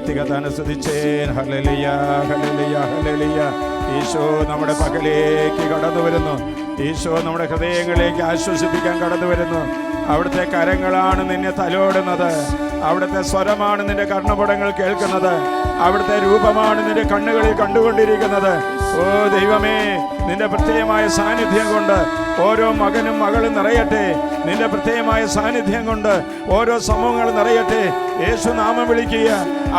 വ്യക്തിഗത സ്തുതിച്ചേൻ. Hallelujah, hallelujah, hallelujah. Isho നമ്മുടെ പകലേക്ക് കടന്നു വരുന്നു. ഈശോ നമ്മുടെ ഹൃദയങ്ങളിലേക്ക് ആശ്വസിപ്പിക്കാൻ കടന്നു വരുന്നു. അവിടുത്തെ കരങ്ങളാണ് നിന്നെ തലോടുന്നത്. അവിടുത്തെ സ്വരമാണ് നിന്റെ കർണപടങ്ങൾ കേൾക്കുന്നത്. അവിടുത്തെ രൂപമാണ് നിന്റെ കണ്ണുകളിൽ കണ്ടുകൊണ്ടിരിക്കുന്നത്. ഓ ദൈവമേ, നിന്റെ പ്രത്യേകമായ സാന്നിധ്യം കൊണ്ട് ഓരോ മകനും മകളും നിറയട്ടെ. നിന്റെ പ്രത്യേകമായ സാന്നിധ്യം കൊണ്ട് ഓരോ സമൂഹങ്ങളും നിറയട്ടെ. യേശു നാമം വിളിക്കുക.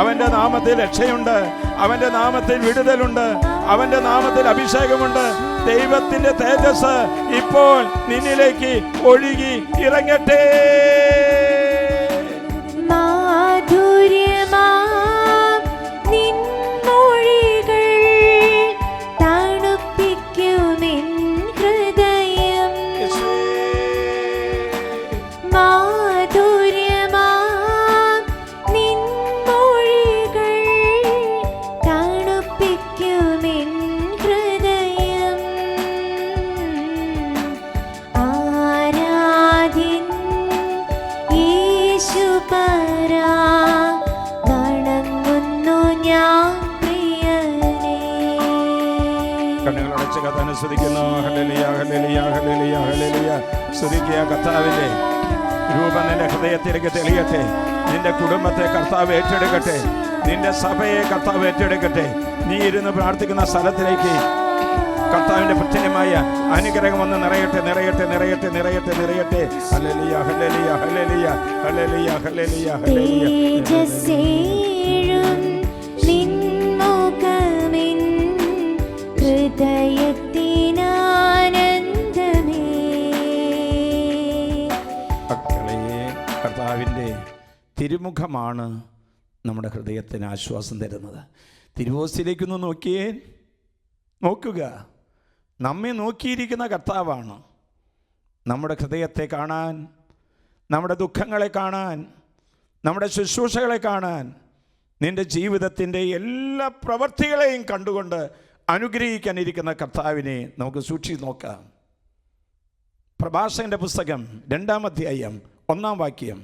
അവൻ്റെ നാമത്തിൽ രക്ഷയുണ്ട്, അവൻ്റെ നാമത്തിൽ വിടുതലുണ്ട്, അവൻ്റെ നാമത്തിൽ അഭിഷേകമുണ്ട്. ദൈവത്തിൻ്റെ തേജസ് ഇപ്പോൾ നിന്നിലേക്ക് ഒഴുകി ഇറങ്ങട്ടെ. കർത്താവിന്റെ രൂപം നിന്റെ ഹൃദയത്തിലേക്ക് തെളിയട്ടെ. നിന്റെ കുടുംബത്തെ കർത്താവ് ഏറ്റെടുക്കട്ടെ. നിന്റെ സഭയെ കർത്താവ് ഏറ്റെടുക്കട്ടെ. നീ ഇരുന്ന് പ്രാർത്ഥിക്കുന്ന സ്ഥലത്തിലേക്ക് കർത്താവിന്റെ പ്രത്യേകമായ അനുഗ്രഹം വന്ന് നിറയട്ടെ, നിറയട്ടെ, നിറയട്ടെ, നിറയട്ടെ, നിറയട്ടെ. Hallelujah, hallelujah, hallelujah, hallelujah, hallelujah, hallelujah. കർത്താവിൻ്റെ തിരുമുഖമാണ് നമ്മുടെ ഹൃദയത്തിന് ആശ്വാസം തരുന്നത്. തിരുവോസ്തിലേക്കൊന്ന് നോക്കിയേ, നോക്കുക. നമ്മെ നോക്കിയിരിക്കുന്ന കർത്താവാണ്. നമ്മുടെ ഹൃദയത്തെ കാണാൻ, നമ്മുടെ ദുഃഖങ്ങളെ കാണാൻ, നമ്മുടെ ശുശ്രൂഷകളെ കാണാൻ, നിൻ്റെ ജീവിതത്തിൻ്റെ എല്ലാ പ്രവൃത്തികളെയും കണ്ടുകൊണ്ട് അനുഗ്രഹിക്കാനിരിക്കുന്ന കർത്താവിനെ നമുക്ക് സൂക്ഷിച്ച് നോക്കാം. പ്രഭാഷകന്റെ പുസ്തകം 2-ാം അധ്യായം 1-ാം വാക്യം.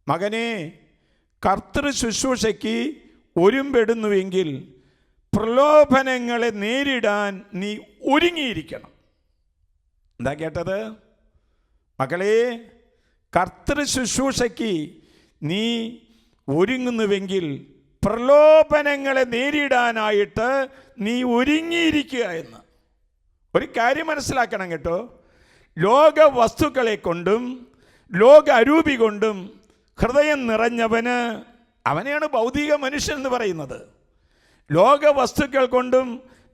മകനെ, കർത്തൃ ശുശ്രൂഷയ്ക്ക് ഒരുമ്പെടുന്നുവെങ്കിൽ പ്രലോഭനങ്ങളെ നേരിടാൻ നീ ഒരുങ്ങിയിരിക്കണം. എന്താ കേട്ടത്? മകളെ, കർത്തൃ ശുശ്രൂഷയ്ക്ക് നീ ഒരുങ്ങുന്നുവെങ്കിൽ പ്രലോഭനങ്ങളെ നേരിടാനായിട്ട് നീ ഒരുങ്ങിയിരിക്കുക എന്ന്. ഒരു കാര്യം മനസ്സിലാക്കണം കേട്ടോ. ലോക വസ്തുക്കളെ കൊണ്ടും ലോക അരൂപി കൊണ്ടും ഹൃദയം നിറഞ്ഞവന്, അവനെയാണ് ഭൗതിക മനുഷ്യൻ എന്ന് പറയുന്നത്. ലോക വസ്തുക്കൾ കൊണ്ടും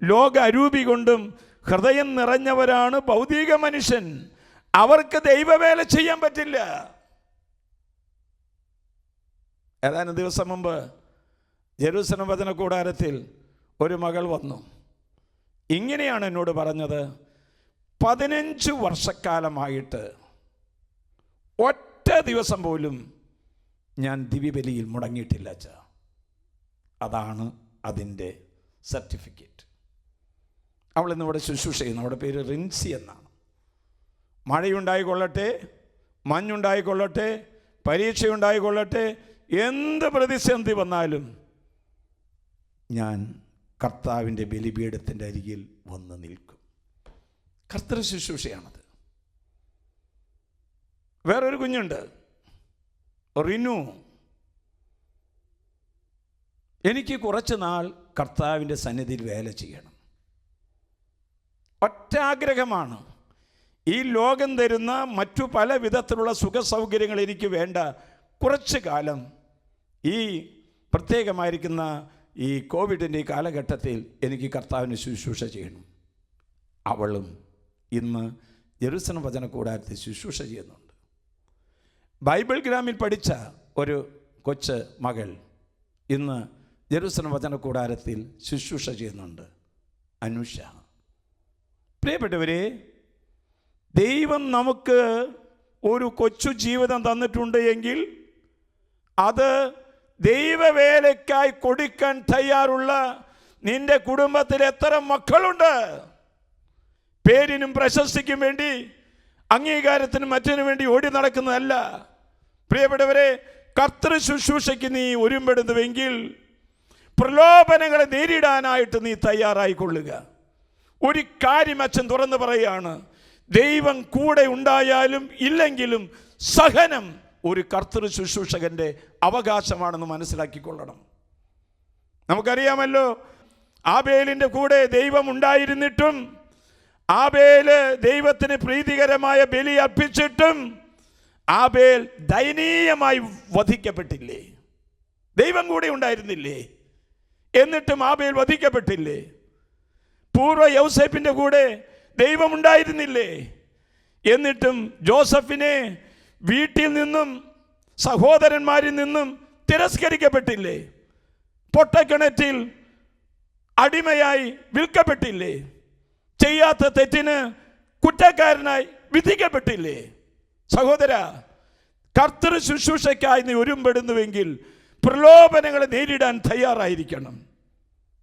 ലോക അരൂപി കൊണ്ടും ഹൃദയം നിറഞ്ഞവരാണ് ഭൗതിക മനുഷ്യൻ. അവർക്ക് ദൈവവേല ചെയ്യാൻ പറ്റില്ല. ഏതാനും ദിവസം മുമ്പ് ജെറുസലേം വചന കൂടാരത്തിൽ ഒരു മകൾ വന്നു. ഇങ്ങനെയാണ് എന്നോട് പറഞ്ഞത്: 15 വർഷക്കാലമായിട്ട് ഒറ്റ ദിവസം പോലും ഞാൻ ദിവ്യബലിയിൽ മുടങ്ങിയിട്ടില്ല അച്ഛാ. അതാണ് അതിൻ്റെ സർട്ടിഫിക്കറ്റ്. അവളിന്നിവിടെ ശുശ്രൂഷ ചെയ്യുന്നു. അവളുടെ പേര് റിൻസി എന്നാണ്. മഴയുണ്ടായിക്കൊള്ളട്ടെ, മഞ്ഞുണ്ടായിക്കൊള്ളട്ടെ, പരീക്ഷയുണ്ടായിക്കൊള്ളട്ടെ, എന്ത് പ്രതിസന്ധി വന്നാലും ഞാൻ കർത്താവിൻ്റെ ബലിപീഠത്തിൻ്റെ അരികിൽ വന്ന് നിൽക്കും. കർത്തൃ ശുശ്രൂഷയാണത്. വേറൊരു കുഞ്ഞുണ്ട്, റിനു. എനിക്ക് കുറച്ച് നാൾ കർത്താവിൻ്റെ സന്നിധിയിൽ വേല ചെയ്യണം. ഒറ്റ ആഗ്രഹമാണ്. ഈ ലോകം തരുന്ന മറ്റു പല വിധത്തിലുള്ള സുഖസൗകര്യങ്ങൾ എനിക്ക് വേണ്ട. കുറച്ച് കാലം ഈ പ്രത്യേകമായിരിക്കുന്ന ഈ കോവിഡിൻ്റെ ഈ കാലഘട്ടത്തിൽ എനിക്ക് കർത്താവിന് ശുശ്രൂഷ ചെയ്യണം. അവളും ഇന്ന് ജെറുസലേം വചന കൂടാരത്തിൽ ശുശ്രൂഷ ചെയ്യുന്നുണ്ട്. ബൈബിൾ ഗ്രാമിൽ പഠിച്ച ഒരു കൊച്ച് മകൾ ഇന്ന് ജെറുസലേം വചന കൂടാരത്തിൽ ശുശ്രൂഷ ചെയ്യുന്നുണ്ട്, അനുഷ. പ്രിയപ്പെട്ടവരെ, ദൈവം നമുക്ക് ഒരു കൊച്ചു ജീവിതം തന്നിട്ടുണ്ട് എങ്കിൽ അത് ദൈവവേലയ്ക്കായി കൊടുക്കാൻ തയ്യാറുള്ള നിന്റെ കുടുംബത്തിൽ എത്ര മക്കളുണ്ട്? പേരിനും പ്രശസ്തിക്കും വേണ്ടി, അംഗീകാരത്തിനും മറ്റിനും വേണ്ടി ഓടി നടക്കുന്നതല്ല. പ്രിയപ്പെട്ടവരെ, കർത്തൃ ശുശ്രൂഷയ്ക്ക് നീ ഒരുമ്പെടുന്നുവെങ്കിൽ പ്രലോഭനങ്ങളെ നേരിടാനായിട്ട് നീ തയ്യാറായിക്കൊള്ളുക. ഒരു കാര്യം അച്ഛൻ തുറന്നു പറയുകയാണ്, ദൈവം കൂടെ ഉണ്ടായാലും ഇല്ലെങ്കിലും സഹനം ഒരു കർത്തൃ ശുശ്രൂഷകന്റെ അവകാശമാണെന്ന് മനസ്സിലാക്കിക്കൊള്ളണം. നമുക്കറിയാമല്ലോ, ആബേലിൻ്റെ കൂടെ ദൈവം ഉണ്ടായിരുന്നിട്ടും ആബേല് ദൈവത്തിന് പ്രീതികരമായ ബലി അർപ്പിച്ചിട്ടും ആബേൽ ദയനീയമായി വധിക്കപ്പെട്ടില്ലേ? ദൈവം കൂടെ ഉണ്ടായിരുന്നില്ലേ? എന്നിട്ടും ആബേൽ വധിക്കപ്പെട്ടില്ലേ? പൂർവ്വ യൗസേപ്പിൻ്റെ കൂടെ ദൈവം ഉണ്ടായിരുന്നില്ലേ? എന്നിട്ടും ജോസഫിനെ വീട്ടിൽ നിന്നും സഹോദരന്മാരിൽ നിന്നും തിരസ്കരിക്കപ്പെട്ടില്ലേ? പൊട്ടക്കിണറ്റിൽ അടിമയായി വിൽക്കപ്പെട്ടില്ലേ? ചെയ്യാത്ത തെറ്റിന് കുറ്റക്കാരനായി വിധിക്കപ്പെട്ടില്ലേ? സഹോദര, കർത്തൃ ശുശ്രൂഷയ്ക്കായി നീ ഒരുമ്പെടുന്നുവെങ്കിൽ പ്രലോഭനങ്ങളെ നേരിടാൻ തയ്യാറായിരിക്കണം.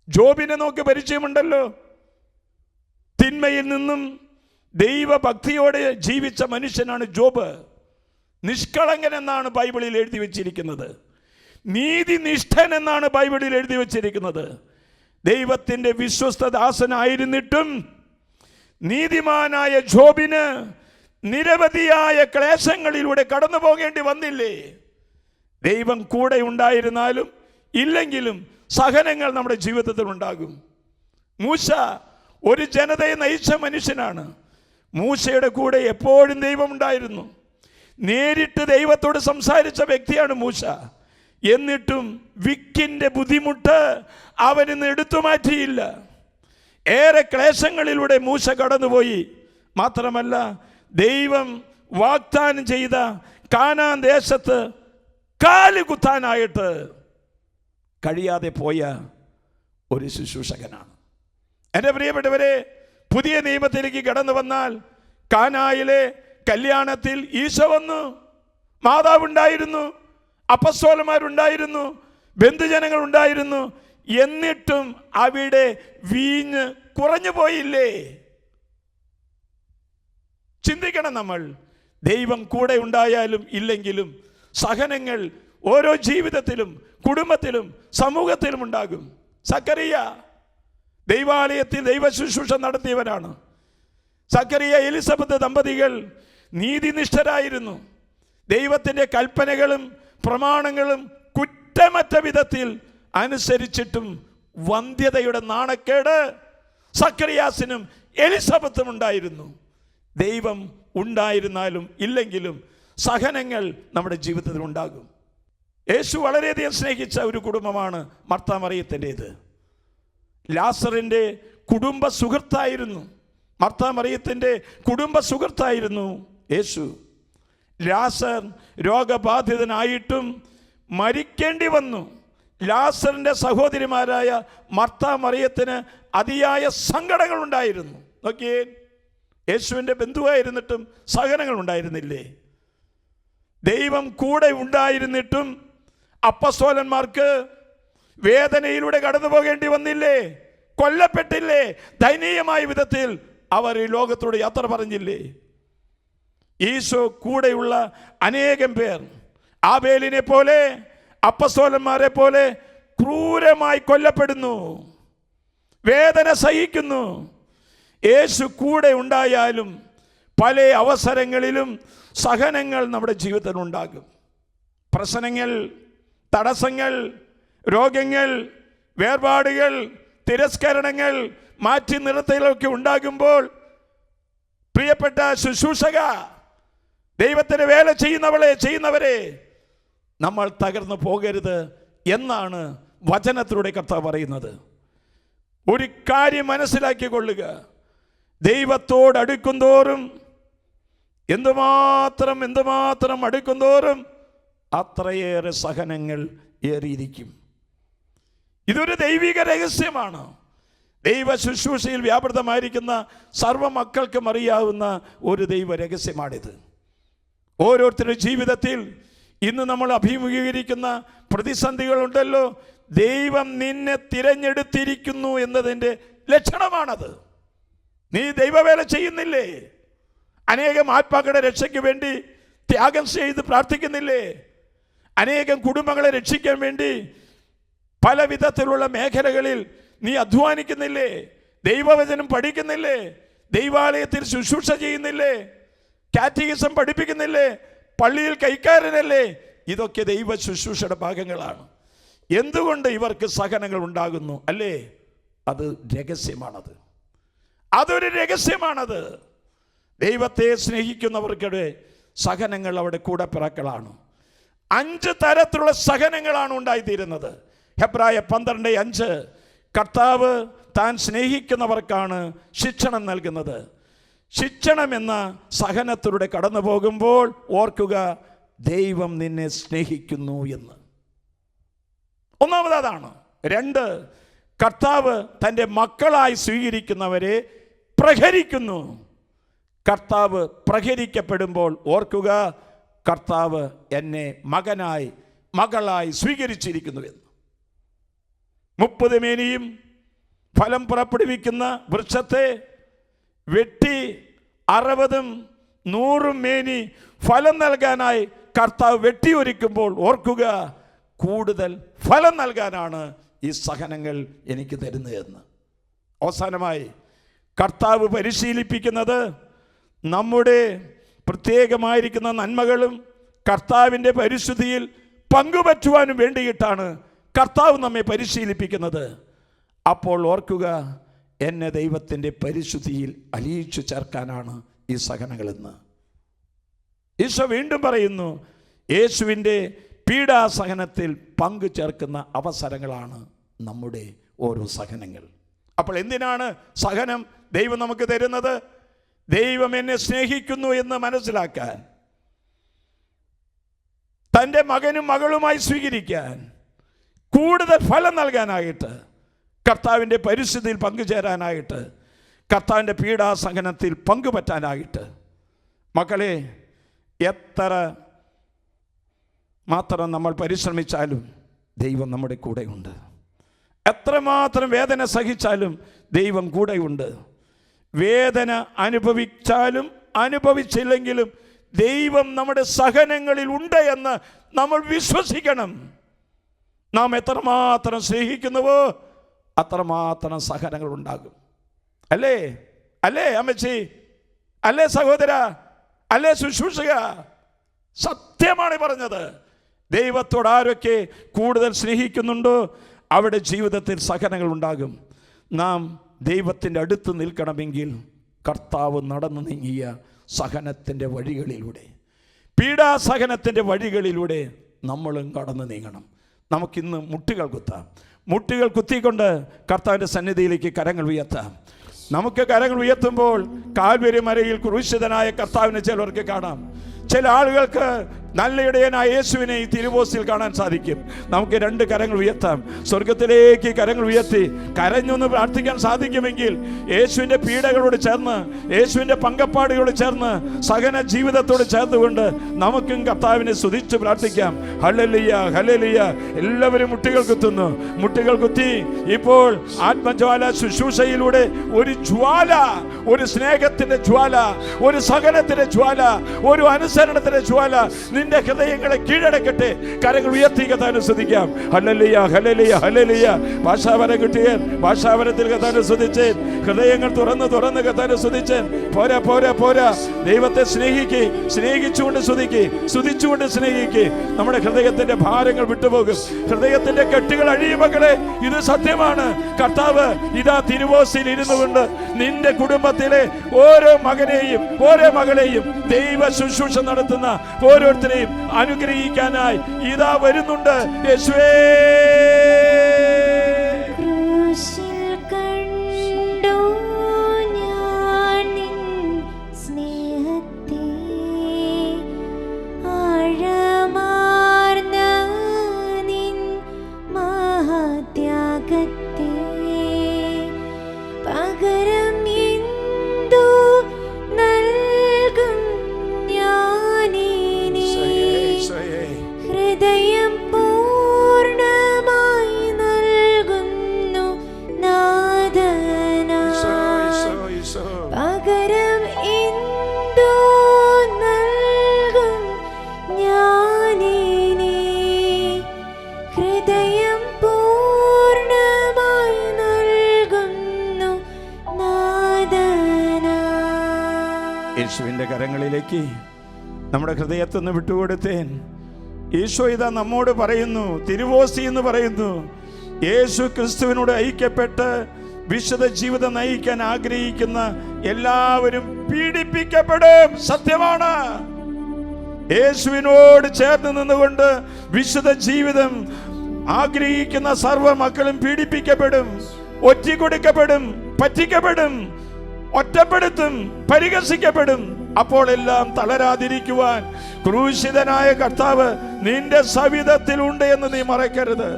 ജോബിനെ നോക്കി പരിചയമുണ്ടല്ലോ. തിന്മയിൽ നിന്നും ദൈവഭക്തിയോടെ ജീവിച്ച മനുഷ്യനാണ് ജോബ്. നിഷ്കളങ്കൻ എന്നാണ് ബൈബിളിൽ എഴുതി വച്ചിരിക്കുന്നത്. നീതിനിഷ്ഠൻ എന്നാണ് ബൈബിളിൽ എഴുതി വച്ചിരിക്കുന്നത്. ദൈവത്തിൻ്റെ വിശ്വസ്തദാസനായിരുന്നിട്ടും നീതിമാനായ ജോബിന് നിരവധിയായ ക്ലേശങ്ങളിലൂടെ കടന്നു പോകേണ്ടി വന്നില്ലേ? ദൈവം കൂടെ ഉണ്ടായിരുന്നാലും ഇല്ലെങ്കിലും സഹനങ്ങൾ നമ്മുടെ ജീവിതത്തിൽ ഉണ്ടാകും. മൂശ ഒരു ജനതയെ നയിച്ച മനുഷ്യനാണ്. മൂശയുടെ കൂടെ എപ്പോഴും ദൈവം ഉണ്ടായിരുന്നു. നേരിട്ട് ദൈവത്തോട് സംസാരിച്ച വ്യക്തിയാണ് മൂശ. എന്നിട്ടും വിക്കിൻ്റെ ബുദ്ധിമുട്ട് അവനിന്ന് എടുത്തു മാറ്റിയില്ല. ഏറെ ക്ലേശങ്ങളിലൂടെ മൂശ കടന്നുപോയി. മാത്രമല്ല, ദൈവം വാഗ്ദാനം ചെയ്ത കാനാൻ ദേശത്ത് കാലുകുത്താനായിട്ട് കഴിയാതെ പോയ ഒരു ശുശ്രൂഷകനാണ്. എൻ്റെ പ്രിയപ്പെട്ടവരെ, പുതിയ നിയമത്തിലേക്ക് കടന്നു വന്നാൽ കാനായിലെ കല്യാണത്തിൽ ഈശോ വന്നു. മാതാവുണ്ടായിരുന്നു, അപ്പസ്തോലന്മാരുണ്ടായിരുന്നു, ബന്ധുജനങ്ങൾ ഉണ്ടായിരുന്നു. എന്നിട്ടും അവിടെ വീഞ്ഞ് കുറഞ്ഞു പോയില്ലേ? ചിന്തിക്കണം നമ്മൾ. ദൈവം കൂടെ ഉണ്ടായാലും ഇല്ലെങ്കിലും സഹനങ്ങൾ ഓരോ ജീവിതത്തിലും കുടുംബത്തിലും സമൂഹത്തിലും ഉണ്ടാകും. സക്കറിയ ദൈവാലയത്തിൽ ദൈവ ശുശ്രൂഷ നടത്തിയവനാണ്. സക്കറിയ എലിസബത്ത് ദമ്പതികൾ നീതിനിഷ്ഠരായിരുന്നു. ദൈവത്തിൻ്റെ കൽപ്പനകളും പ്രമാണങ്ങളും കുറ്റമറ്റ വിധത്തിൽ അനുസരിച്ചിട്ടും വന്ധ്യതയുടെ നാണക്കേട് സക്കറിയാസിനും എലിസബത്തും ഉണ്ടായിരുന്നു. ദൈവം ഉണ്ടായിരുന്നാലും ഇല്ലെങ്കിലും സഹനങ്ങൾ നമ്മുടെ ജീവിതത്തിൽ ഉണ്ടാകും. യേശു വളരെയധികം സ്നേഹിച്ച ഒരു കുടുംബമാണ് മർത്താ മറിയത്തിൻ്റേത്. ലാസറിൻ്റെ കുടുംബ സുഹൃത്തായിരുന്നു. മർത്താ മറിയത്തിൻ്റെ കുടുംബ സുഹൃത്തായിരുന്നു യേശു. ലാസർ രോഗബാധിതനായിട്ടും മരിക്കേണ്ടി വന്നു. ലാസറിൻ്റെ സഹോദരിമാരായ മർത്താ മറിയത്തിന് അതിയായ സങ്കടങ്ങൾ ഉണ്ടായിരുന്നു. നോക്കിയേ, യേശുവിൻ്റെ ബന്ധുവായിരുന്നിട്ടും സഹനങ്ങൾ ഉണ്ടായിരുന്നില്ലേ? ദൈവം കൂടെ ഉണ്ടായിരുന്നിട്ടും അപ്പസ്തോലന്മാർക്ക് വേദനയിലൂടെ കടന്നു പോകേണ്ടി വന്നില്ലേ? കൊല്ലപ്പെട്ടില്ലേ? ദയനീയമായ വിധത്തിൽ അവർ ഈ ലോകത്തോട് യാത്ര പറഞ്ഞില്ലേ? ഈശോ കൂടെയുള്ള അനേകം പേർ ആബേലിനെ പോലെ അപ്പസ്തോലന്മാരെ പോലെ ക്രൂരമായി കൊല്ലപ്പെടുന്നു, വേദന സഹിക്കുന്നു. യേശു കൂടെ ഉണ്ടായാലും പല അവസരങ്ങളിലും സഹനങ്ങൾ നമ്മുടെ ജീവിതത്തിൽ ഉണ്ടാകും. പ്രശ്നങ്ങൾ, തടസ്സങ്ങൾ, രോഗങ്ങൾ, വേർപാടുകൾ, തിരസ്കരണങ്ങൾ, മാറ്റി നിർത്തലൊക്കെ ഉണ്ടാകുമ്പോൾ പ്രിയപ്പെട്ട ശുശ്രൂഷക, ദൈവത്തിന് വേല ചെയ്യുന്നവരെ നമ്മൾ തകർന്നു പോകരുത് എന്നാണ് വചനത്തിലൂടെ കർത്താവ് പറയുന്നത്. ഒരു കാര്യം മനസ്സിലാക്കിക്കൊള്ളുക, ദൈവത്തോട് അടുക്കുന്തോറും എന്തുമാത്രം അടുക്കുന്തോറും അത്രയേറെ സഹനങ്ങൾ ഏറിയിരിക്കും. ഇതൊരു ദൈവിക രഹസ്യമാണ്. ദൈവ ശുശ്രൂഷയിൽ വ്യാപൃതമായിരിക്കുന്ന സർവ്വ മക്കൾക്കും അറിയാവുന്ന ഒരു ദൈവ രഹസ്യമാണിത്. ഓരോരുത്തരുടെ ജീവിതത്തിൽ ഇന്ന് നമ്മൾ അഭിമുഖീകരിക്കുന്ന പ്രതിസന്ധികളുണ്ടല്ലോ, ദൈവം നിന്നെ തിരഞ്ഞെടുത്തിരിക്കുന്നു എന്നതിൻ്റെ ലക്ഷണമാണത്. നീ ദൈവവേല ചെയ്യുന്നില്ലേ? അനേകം ആത്മാക്കളുടെ രക്ഷയ്ക്ക് വേണ്ടി ത്യാഗം ചെയ്ത് പ്രാർത്ഥിക്കുന്നില്ലേ? അനേകം കുടുംബങ്ങളെ രക്ഷിക്കാൻ വേണ്ടി പല വിധത്തിലുള്ള മേഖലകളിൽ നീ അധ്വാനിക്കുന്നില്ലേ? ദൈവവചനം പഠിക്കുന്നില്ലേ? ദൈവാലയത്തിൽ ശുശ്രൂഷ ചെയ്യുന്നില്ലേ? കാറ്റഗിസം പഠിപ്പിക്കുന്നില്ലേ? പള്ളിയിൽ കൈക്കാരനല്ലേ? ഇതൊക്കെ ദൈവ ശുശ്രൂഷയുടെ ഭാഗങ്ങളാണ്. എന്തുകൊണ്ട് ഇവർക്ക് സഹനങ്ങൾ ഉണ്ടാകുന്നു? അല്ലേ? അത് രഹസ്യമാണത്. അതൊരു രഹസ്യമാണത്. ദൈവത്തെ സ്നേഹിക്കുന്നവർക്കിടെ സഹനങ്ങൾ അവിടെ കൂടെ പിറക്കലാണ്. 5 തരത്തിലുള്ള സഹനങ്ങളാണ് ഉണ്ടായിത്തീരുന്നത്. ഹെബ്രായ 12:5 കർത്താവ് താൻ സ്നേഹിക്കുന്നവർക്കാണ് ശിക്ഷണം നൽകുന്നത്. ശിക്ഷണം എന്ന സഹനത്തിലൂടെ കടന്നു പോകുമ്പോൾ ഓർക്കുക, ദൈവം നിന്നെ സ്നേഹിക്കുന്നു എന്ന്. ഒന്നാമത് അതാണ്. 2, കർത്താവ് തൻ്റെ മക്കളായി സ്വീകരിക്കുന്നവരെ പ്രഹരിക്കുന്നു. കർത്താവ് പ്രഹരിക്കപ്പെടുമ്പോൾ ഓർക്കുക, കർത്താവ് എന്നെ മകനായി മകളായി സ്വീകരിച്ചിരിക്കുന്നു എന്ന്. 30 മേനിയും ഫലം പുറപ്പെടുവിക്കുന്ന വൃക്ഷത്തെ വെട്ടി 60ഉം 100ഉം മേനി ഫലം നൽകാനായി കർത്താവ് വെട്ടിയൊരുക്കുമ്പോൾ ഓർക്കുക, കൂടുതൽ ഫലം നൽകാനാണ് ഈ സഹനങ്ങൾ എനിക്ക് തരുന്നതെന്ന്. അവസാനമായി കർത്താവ് പരിശീലിപ്പിക്കുന്നത് നമ്മുടെ പ്രത്യേകമായിരിക്കുന്ന നന്മകളും കർത്താവിൻ്റെ പരിശുദ്ധിയിൽ പങ്കുപറ്റുവാനും വേണ്ടിയിട്ടാണ് കർത്താവ് നമ്മെ പരിശീലിപ്പിക്കുന്നത്. അപ്പോൾ ഓർക്കുക, എന്നെ ദൈവത്തിൻ്റെ പരിശുദ്ധിയിൽ അലിയിച്ചു ചേർക്കാനാണ് ഈ സഹനങ്ങളെന്ന്. ഈശോ വീണ്ടും പറയുന്നു, യേശുവിൻ്റെ പീഡാസഹനത്തിൽ പങ്കു ചേർക്കുന്ന അവസരങ്ങളാണ് നമ്മുടെ ഓരോ സഹനങ്ങൾ. അപ്പോൾ എന്തിനാണ് സഹനം ദൈവം നമുക്ക് തരുന്നത്? ദൈവം എന്നെ സ്നേഹിക്കുന്നു എന്ന് മനസ്സിലാക്കാൻ, തൻ്റെ മകനും മകളുമായി സ്വീകരിക്കാൻ, കൂടുതൽ ഫലം നൽകാനായിട്ട്, കർത്താവിൻ്റെ പരിശുദ്ധിയിൽ പങ്കുചേരാനായിട്ട്, കർത്താവിൻ്റെ പീഡാസഹനത്തിൽ പങ്കുപറ്റാനായിട്ട്. മക്കളെ, എത്ര മാത്രം നമ്മൾ പരിശ്രമിച്ചാലും ദൈവം നമ്മുടെ കൂടെയുണ്ട്. എത്രമാത്രം വേദന സഹിച്ചാലും ദൈവം കൂടെയുണ്ട്. വേദന അനുഭവിച്ചാലും അനുഭവിച്ചില്ലെങ്കിലും ദൈവം നമ്മുടെ സഹനങ്ങളിൽ ഉണ്ട് എന്ന് നമ്മൾ വിശ്വസിക്കണം. നാം എത്രമാത്രം സ്നേഹിക്കുന്നുവോ അത്രമാത്രം സഹനങ്ങൾ ഉണ്ടാകും. അല്ലേ? അല്ലേ അമ്മച്ചി? അല്ലേ സഹോദര? അല്ലേ ശുശ്രൂഷക? സത്യമാണ് പറഞ്ഞത്. ദൈവത്തോട് ആരൊക്കെ കൂടുതൽ സ്നേഹിക്കുന്നുണ്ടോ അവിടെ ജീവിതത്തിൽ സഹനങ്ങൾ ഉണ്ടാകും. നാം ദൈവത്തിൻ്റെ അടുത്ത് നിൽക്കണമെങ്കിൽ കർത്താവ് നടന്നു നീങ്ങിയ സഹനത്തിൻ്റെ വഴികളിലൂടെ, പീഡാസഹനത്തിൻ്റെ വഴികളിലൂടെ നമ്മളും കടന്നു നീങ്ങണം. നമുക്കിന്ന് മുട്ടുകൾ കുത്താം. മുട്ടുകൾ കുത്തിക്കൊണ്ട് കർത്താവിൻ്റെ സന്നിധിയിലേക്ക് കരങ്ങൾ ഉയർത്താം. നമുക്ക് കരങ്ങൾ ഉയർത്തുമ്പോൾ കാൽവരി മലയിൽ ക്രൂശിതനായ കർത്താവിനെ ചിലർക്ക് കാണാം. ചില ആളുകൾക്ക് നല്ല ഇടയനായ യേശുവിനെ ഈ തിരുവോസ്തിൽ കാണാൻ സാധിക്കും. നമുക്ക് 2 കരങ്ങൾ ഉയർത്താം. സ്വർഗത്തിലേക്ക് കരങ്ങൾ ഉയർത്തി കരഞ്ഞൊന്ന് പ്രാർത്ഥിക്കാൻ സാധിക്കുമെങ്കിൽ യേശുവിൻ്റെ പീഡകളോട് ചേർന്ന്, യേശുവിൻ്റെ പങ്കപ്പാടുകളോട് ചേർന്ന്, സഹന ജീവിതത്തോട് ചേർന്നുകൊണ്ട് നമുക്കും കർത്താവിനെ സ്തുതിച്ച് പ്രാർത്ഥിക്കാം. Hallelujah, hallelujah. എല്ലാവരും മുട്ടുകൾ കുത്തുന്നു. മുട്ടുകൾ കുത്തി ഇപ്പോൾ ആത്മജ്വാല ശുശ്രൂഷയിലൂടെ ഒരു ജ്വാല, ഒരു സ്നേഹത്തിൻ്റെ ജ്വാല, ഒരു സഹനത്തിൻ്റെ ജ്വാല, ഒരു അനുസരണത്തിൻ്റെ ജ്വാല നിന്റെ ഹൃദയങ്ങളെ കീഴടക്കട്ടെ. കരങ്ങൾ ഉയർത്തി കഥാൻ സ്തുതിക്കാം. Hallelujah, hallelujah, hallelujah. ഭാഷാവരം കിട്ടിയേ, ഭാഷാവരത്തിൽ കഥാൻ സ്തുതിച്ചേ. ഹൃദയങ്ങൾ തുറന്ന് കഥാൻ സ്തുതിച്ചേ. പോരാ പോരാ പോരാ. ദൈവത്തെ സ്നേഹിക്ക്, സ്നേഹിച്ചുകൊണ്ട് സ്തുതിക്ക്, സ്തുതിച്ചുകൊണ്ട് സ്നേഹിക്ക്. നമ്മുടെ ഹൃദയത്തിന്റെ ഭാരങ്ങൾ വിട്ടുപോകും. ഹൃദയത്തിന്റെ കെട്ടുകൾ അഴിയും മക്കളെ. ഇത് സത്യമാണ്. കർത്താവ് ഇതാ തിരുവോസ്തിയിൽ ഇരുന്നു കൊണ്ട് നിന്റെ കുടുംബത്തിലെ ഓരോ മകനെയും ഓരോ മകളെയും ദൈവ ശുശ്രൂഷ നടത്തുന്ന ഓരോരുത്തരെയും അനുഗ്രഹിക്കാനായി ഇതാ വരുന്നുണ്ട്. യേശുവേ, ഹൃദയം പൂർണ്ണമായി നൽകുന്നു യേശുവിൻ്റെ കരങ്ങളിലേക്ക് നമ്മുടെ ഹൃദയത്തൊന്ന് വിട്ടുകൊടുത്തേൻ. ഈശോ ഇതാ നമ്മോട് പറയുന്നു, തിരുവോസ്തി എന്ന് പറയുന്നു, യേശു ക്രിസ്തുവിനോട് ഐക്യപ്പെട്ട് വിശുദ്ധ ജീവിതം നയിക്കാൻ ആഗ്രഹിക്കുന്ന എല്ലാവരും പീഡിപ്പിക്കപ്പെടും. സത്യമാണ്. യേശുവിനോട് ചേർന്ന് നിന്നുകൊണ്ട് വിശുദ്ധ ജീവിതം ആഗ്രഹിക്കുന്ന സർവ്വ മക്കളും പീഡിപ്പിക്കപ്പെടും, ഒറ്റിക്കൊടുക്കപ്പെടും, പറ്റിക്കപ്പെടും, ഒറ്റപ്പെടുത്തും, പരിഹസിക്കപ്പെടും. അപ്പോൾ എല്ലാം തളരാതിരിക്കുവാൻ ക്രൂശിതനായ കർത്താവ് നിന്റെ സവിധത്തിലുണ്ട് എന്ന് നീ മറക്കരുത്.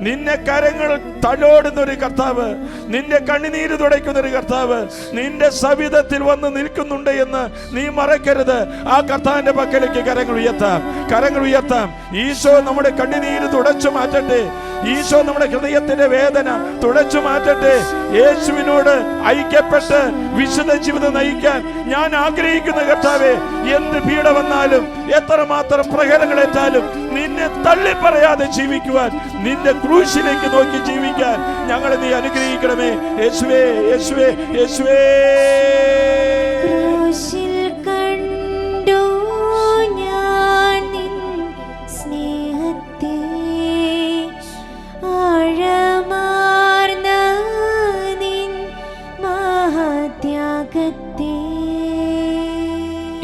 നിന്നെ കരങ്ങൾ തലോടുന്നൊരു കർത്താവ്, നിന്റെ കണ്ണുനീര് തുടയ്ക്കുന്നൊരു കർത്താവ് നിന്റെ സവിധത്തിൽ വന്ന് നിൽക്കുന്നുണ്ട് എന്ന് നീ മറക്കരുത്. ആ കർത്താവിന്റെ പക്കലേക്ക് കരങ്ങൾ ഉയർത്താം, കരങ്ങൾ ഉയർത്താം. ഈശോ നമ്മുടെ കണ്ണുനീര് തുടച്ചു മാറ്റട്ടെ. ഈശോ നമ്മുടെ ഹൃദയത്തിന്റെ വേദന തുടച്ചു മാറ്റട്ടെ. യേശുവിനോട് ഐക്യപ്പെട്ട് വിശുദ്ധ ജീവിതം നയിക്കാൻ ഞാൻ ആഗ്രഹിക്കുന്ന കർത്താവേ, എന്ത് പീഡ വന്നാലും എത്രമാത്രം പ്രഹരങ്ങളേറ്റാലും നിന്നെ തള്ളി പറയാതെ ജീവിക്കുവാൻ, നിന്റെ ക്രൂശിലേക്ക് നോക്കി ജീവിക്കാൻ ഞങ്ങളെ നീ അനുഗ്രഹിക്കണമേ. യേശുവേ, യേശുവേ, യേശുവേ. ക്രൂശിൽ കണ്ടു ഞാൻ നിൻ സ്നേഹത്തെ, ആഴമാർന്ന നിൻ മഹാത്യാഗത്തെ.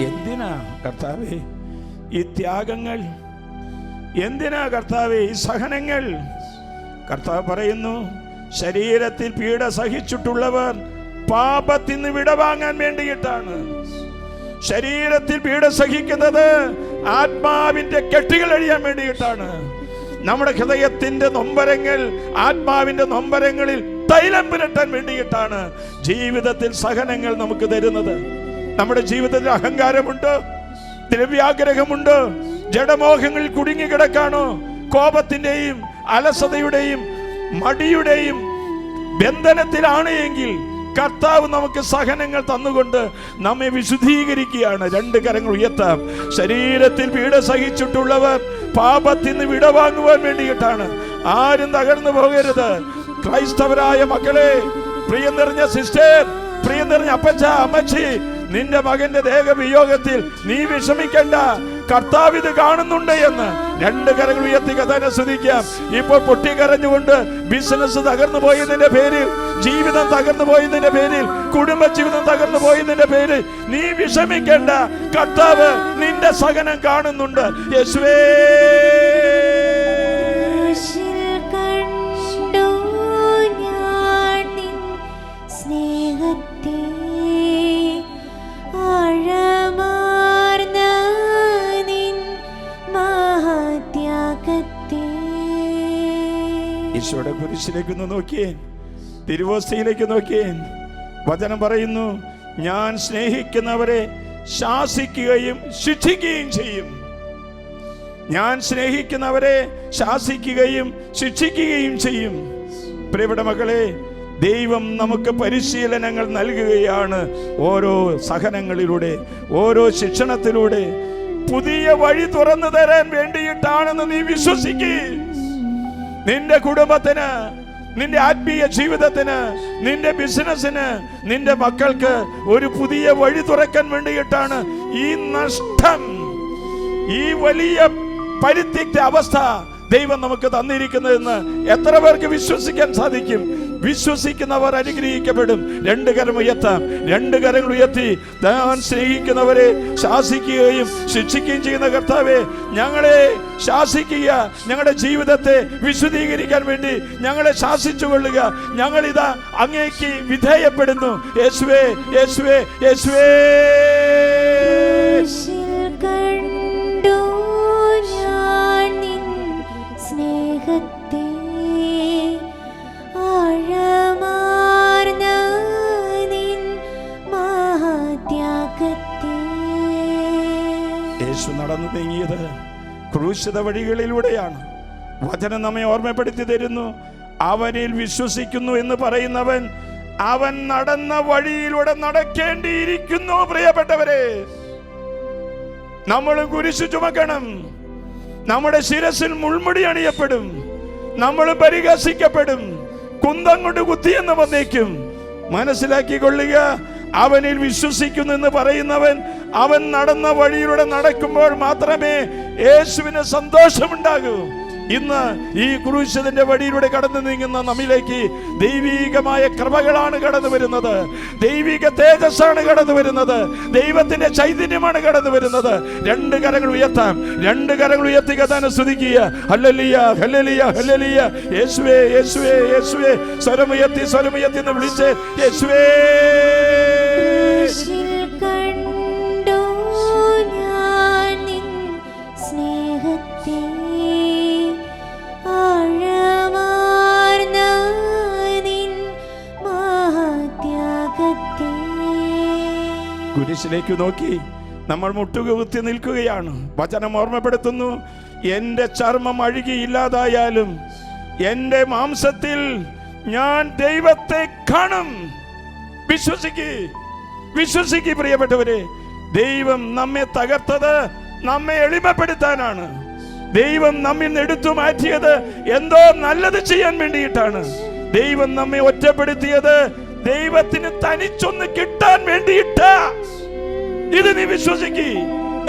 എന്തിനാ കർത്താവേ ഈ ത്യാഗങ്ങൾ? എന്തിനാ കർത്താവേ ഈ സഹനങ്ങൾ? കർത്താവ് പറയുന്നു, ശരീരത്തിൽ പീഡ സഹിച്ചിട്ടുള്ളവർ പാപത്തിൽ നിന്ന് വിടവാങ്ങാൻ വേണ്ടിയിട്ടാണ്. ശരീരത്തിൽ പീഡ സഹിക്കുന്നത് ആത്മാവിന്റെ കെട്ടുകൾ അഴിയാൻ വേണ്ടിയിട്ടാണ്. നമ്മുടെ ഹൃദയത്തിന്റെ നൊമ്പരങ്ങൾ, ആത്മാവിന്റെ നൊമ്പരങ്ങളിൽ തൈലം പുരട്ടാൻ വേണ്ടിയിട്ടാണ് ജീവിതത്തിൽ സഹനങ്ങൾ നമുക്ക് തരുന്നത്. നമ്മുടെ ജീവിതത്തിൽ അഹങ്കാരമുണ്ട്, ദ്രവ്യാഗ്രഹമുണ്ട്, ജഡമോഹങ്ങളിൽ കുടുങ്ങിക്കിടക്കാണോ, കോപത്തിന്റെയും അലസതയുടെയും മടിയുടെയും ബന്ധനത്തിലാണ് എങ്കിൽ കർത്താവ് നമുക്ക് സഹനങ്ങൾ തന്നുകൊണ്ട് നമ്മെ വിശുദ്ധീകരിക്കുകയാണ്. രണ്ട് കരങ്ങൾ ഉയർത്താം. ശരീരത്തിൽ പീഡ സഹിച്ചിട്ടുള്ളവർ പാപത്തിൽ നിന്ന് വിടവാങ്ങുവാൻ വേണ്ടിയിട്ടാണ്. ആരും തകർന്നു പോകരുത്. ക്രൈസ്തവരായ മക്കളെ, പ്രിയം നിറഞ്ഞ സിസ്റ്റർ, പ്രിയം നിറഞ്ഞ അപ്പച്ച, അമ്മച്ചി, നിന്റെ മകന്റെ ദേഹവിയോഗത്തിൽ നീ വിഷമിക്കണ്ട. കർത്താവ് ഇത് കാണുന്നുണ്ട് എന്ന് രണ്ട് കരങ്ങൾ ഉയർത്തി കഥാനെ സ്തുതിക്കാം. ഇപ്പോൾ പൊട്ടിക്കരഞ്ഞുകൊണ്ട് ബിസിനസ് തകർന്നു പോയതിന്റെ പേരിൽ, ജീവിതം തകർന്നു പോയതിന്റെ പേരിൽ, കുടുംബജീവിതം തകർന്നു പോയതിന്റെ പേരിൽ നീ വിഷമിക്കണ്ട. കർത്താവ് നിന്റെ സഹനം കാണുന്നുണ്ട്. യേശുവേ, സ്നേഹത്തെ, ആഴമാർന്ന നിൻ മഹാത്യാഗത്തെ. ഈശോയുടെ കുരിശിലേക്ക് നോക്കിയേ, തിരുവോസ്തിയിലേക്ക് നോക്കിയേ. വചനം പറയുന്നു, ഞാൻ സ്നേഹിക്കുന്നവരെ ശാസിക്കുകയും ശിക്ഷിക്കുകയും ചെയ്യും. ഞാൻ സ്നേഹിക്കുന്നവരെ ശാസിക്കുകയും ശിക്ഷിക്കുകയും ചെയ്യും. പ്രിയപ്പെട്ട മക്കളെ, ദൈവം നമുക്ക് പരിശീലനങ്ങൾ നൽകുകയാണ്. ഓരോ സഹനങ്ങളിലൂടെ, ഓരോ ശിക്ഷണത്തിലൂടെ പുതിയ വഴി തുറന്നു തരാൻ വേണ്ടിയിട്ടാണെന്ന് നീ വിശ്വസിക്കുക. നിന്റെ കുടുംബത്തിന്, നിന്റെ ആത്മീയ ജീവിതത്തിന്, നിന്റെ ബിസിനസ്സിന്, നിന്റെ മക്കൾക്ക് ഒരു പുതിയ വഴി തുറക്കാൻ വേണ്ടിയിട്ടാണ് ഈ നഷ്ടം, ഈ വലിയ പരിത്യക്ത അവസ്ഥ ദൈവം നമുക്ക് തന്നിരിക്കുന്നതെന്ന് എത്ര പേർക്ക് വിശ്വസിക്കാൻ സാധിക്കും? വിശ്വസിക്കുന്നവർ അനുഗ്രഹിക്കപ്പെടും. രണ്ട് കരം ഉയർത്താം, രണ്ട് കരങ്ങൾ ഉയർത്തി. താൻ സ്നേഹിക്കുന്നവരെ ശാസിക്കുകയും ശിക്ഷിക്കുകയും ചെയ്യുന്ന കർത്താവേ, ഞങ്ങളെ ശാസിക്കുക, ഞങ്ങളുടെ ജീവിതത്തെ വിശുദ്ധീകരിക്കാൻ വേണ്ടി ഞങ്ങളെ ശാസിച്ചു കൊള്ളുക. ഞങ്ങളിതാ അങ്ങേക്ക് വിധേയപ്പെടുന്നു. യേശുവേ, യേശുവേ, യേശുവേ. സ്നേഹത്തെ, ആഴമാർന്ന നിൻ മഹാത്യാഗത്തെ. യേശു നടന്നു നീങ്ങിയത് ക്രൂശിത വഴികളിലൂടെയാണ്. വചനം നമ്മെ ഓർമ്മപ്പെടുത്തി തരുന്നു, അവനിൽ വിശ്വസിക്കുന്നു എന്ന് പറയുന്നവൻ അവൻ നടന്ന വഴിയിലൂടെ നടക്കേണ്ടിയിരിക്കുന്നു. പ്രിയപ്പെട്ടവരെ, നമ്മൾ കുരിശു ചുമക്കണം. നമ്മുടെ ശിരസിൽ മുൾമുടി അണിയപ്പെടും. നമ്മൾ പരിഹസിക്കപ്പെടും. കുന്തം കൊണ്ട് കുത്തിയെന്ന് വന്നേക്കും. മനസ്സിലാക്കിക്കൊള്ളുക, അവനിൽ വിശ്വസിക്കുന്നു എന്ന് പറയുന്നവൻ അവൻ നടന്ന വഴിയിലൂടെ നടക്കുമ്പോൾ മാത്രമേ യേശുവിന് സന്തോഷമുണ്ടാകൂ. ഇന്ന് ഈ ക്രൂശിതന്റെ വഴിയിലൂടെ കടന്നു നീങ്ങുന്ന നമ്മിലേക്ക് ദൈവീകമായ കൃപകളാണ് കടന്നു വരുന്നത്, ദൈവിക തേജസ്സാണ് കടന്നു വരുന്നത്, ദൈവത്തിന്റെ ചൈതന്യമാണ് കടന്നു വരുന്നത്. രണ്ട് കരങ്ങൾ ഉയർത്താം, രണ്ട് കരങ്ങൾ ഉയർത്തി കഥാനെ സ്തുതിക്കുക. Hallelujah, hallelujah, hallelujah. യേശുവേ, യേശുവേ, യേശുവേ. സ്വരമുയർത്തി, സ്വരമുയർത്തി എന്ന് വിളിച്ച് യേശുവേ. കണ്ടു ഞാൻ നിൻ സ്നേഹത്തെ, ആഴമാർന്ന നിൻ മഹാത്യാഗത്തെ. കുരിശിലേക്ക് നോക്കി നമ്മൾ മുട്ടുകുത്തി നിൽക്കുകയാണ്. വചനം ഓർമ്മപ്പെടുത്തുന്നു, എൻ്റെ ചർമ്മം അഴുകിയില്ലാതായാലും എൻ്റെ മാംസത്തിൽ ഞാൻ ദൈവത്തെ കാണും. വിശ്വസിക്ക് പ്രിയപ്പെട്ടവരെ. ദൈവം നമ്മെ തകർത്തത് നമ്മെ എളിമപ്പെടുത്താനാണ്. ദൈവം നമ്മിൽ നിന്ന് എടുത്തു മാറ്റിയത് എന്തോ നല്ലത് ചെയ്യാൻ വേണ്ടിയിട്ടാണ്. ദൈവം നമ്മെ ഒറ്റപ്പെടുത്തിയത് ദൈവത്തിന് തനിച്ചൊന്ന് കിട്ടാൻ വേണ്ടിയിട്ടാ. ഇത് നീ വിശ്വസിക്ക്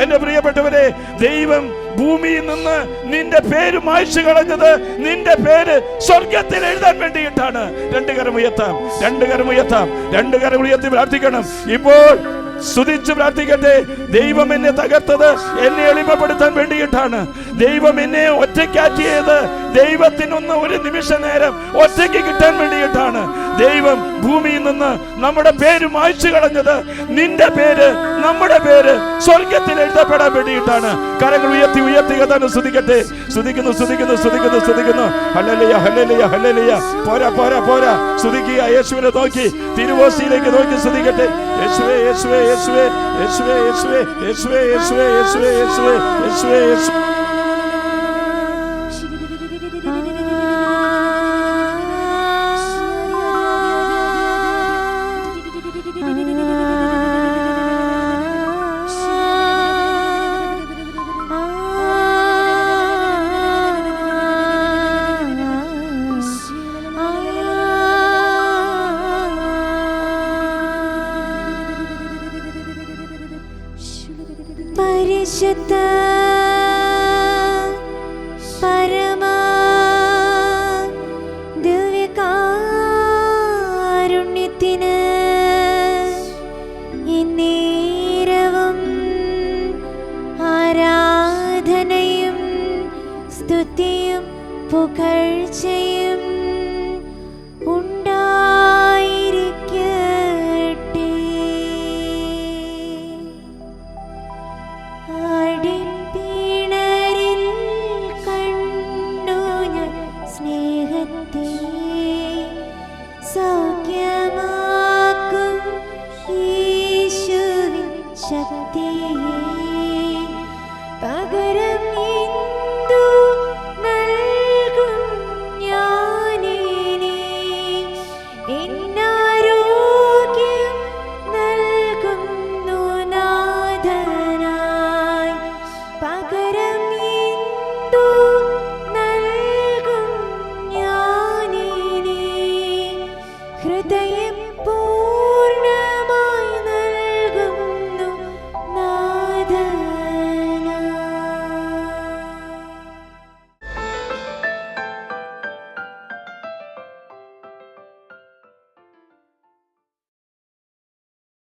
എന്റെ പ്രിയപ്പെട്ടവരെ. ദൈവം ഭൂമിയിൽ നിന്ന് നിന്റെ പേര് മായ്ച്ചു കളഞ്ഞത് നിന്റെ പേര് സ്വർഗത്തിൽ എഴുതാൻ വേണ്ടിയിട്ടാണ്. രണ്ട് കരം ഉയർത്താം, രണ്ട് കരം ഉയർത്താം, രണ്ട് കരം ഉയർത്തി പ്രാർത്ഥിക്കണം. ഇപ്പോൾ സ്തുതിച്ച് പ്രാർത്ഥിക്കട്ടെ. ദൈവം എന്നെ തകർത്തത് എന്നെ എളിമപ്പെടുത്താൻ വേണ്ടിയിട്ടാണ്. ദൈവം എന്നെ ഒറ്റയ്ക്കാക്കിയത് ദൈവത്തിനൊന്ന് ഒരു നിമിഷ നേരം ഒറ്റയ്ക്ക് കിട്ടാൻ വേണ്ടിയിട്ടാണ്. ദൈവം ഭൂമിയിൽ നിന്ന് നമ്മുടെ പേര് മായ്ച്ചു കളഞ്ഞത് നിന്റെ പേര്, നമ്മുടെ പേര് സ്വർഗത്തിൽ എഴുതപ്പെടാൻ വേണ്ടിയിട്ടാണ്. കരങ്ങൾ ഉയർത്തി ഉയർത്തി കഥാണ് സ്തുതിക്കട്ടെ. സ്തുതിക്കുന്നു, സ്തുതിക്കുന്നു, സ്തുതിക്കുന്നു, സ്തുതിക്കുന്നു. Hallelujah, hallelujah, hallelujah. പോരാ, പോരാ, പോരാ. സ്തുതിക്കുക. യേശുവിനെ നോക്കി, തിരുവോസ്തിയിലേക്ക് നോക്കി സ്തുതിക്കട്ടെ. യേശുവേ, യേശുവേ, യേശുവേ, യേശുവേ, യേശുവേ, യേശുവേ, യേശുവേ, യേശുവേ, യേശുവേ, യേശുവേ, യേശുവേ. പരിശുദ്ധ പരമാ ദിവ്യകാരുണ്യത്തിന് എന്നേരവും ആരാധനയും സ്തുതിയും പുകഴ്ചയും